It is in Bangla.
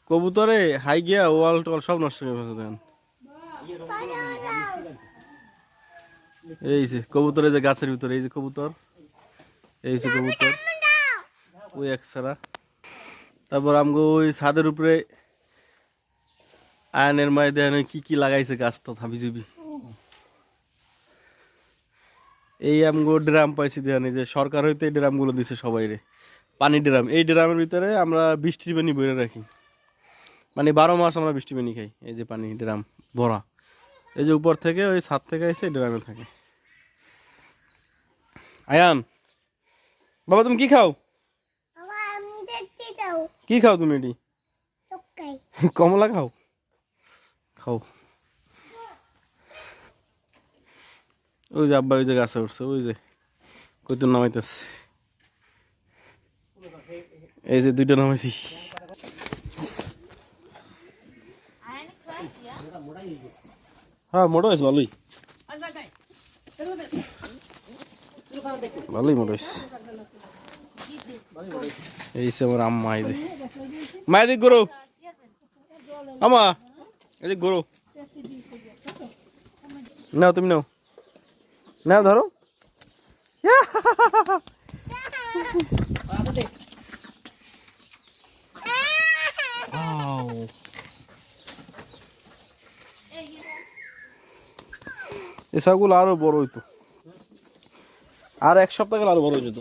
কবুতরে হাই গিয়া ওয়াল টোয়াল সব নষ্ট করে ফেলছে দেন। এই যে কবুতর, এই যে গাছের ভিতরে, এই যে কবুতর, এই যে কবুতর ওই একসারা। তারপর আমগো ওই ছাদের উপরে আয়নের মায় দেন কি কি লাগাইছে গাছটা হাবি জুবি। এই আমগো ড্রাম পাইছি দেন, এই যে সরকার হইতে এই ড্রামগুলো দিছে সবাই রে, পানি ড্রাম। এই ড্রামের ভিতরে আমরা বৃষ্টির পানি ভরে রাখি, মানে 12 মাস আমরা বৃষ্টি পানি খাই। এই যে পানি ড্রাম ভরা, এই যে উপর থেকে ওই ছাদ থেকে এসে ড্রামে থাকে। আয়ান বাবা তুমি কি খাও? কি খাও তুমি? এটি কমলা খাও? খাও। ওই যে আব্বা ওই যে গাছে উঠছে, ওই যে কইতুন নামাইতেছে। এই যে দুইটা নামাইছি। হ্যাঁ মোটা হয়েছে, ভালোই ভালোই মোটা হয়েছে। এই সে আমার আম্মা, এই যে মায়েদিক গরু আমা, এদিক গরু নাও, তুমি নাও, নাও ধরো। এই ছাগল আরো বড় হইতো, আর এক সপ্তাহ গেলে আরো বড় হয়ে যেত।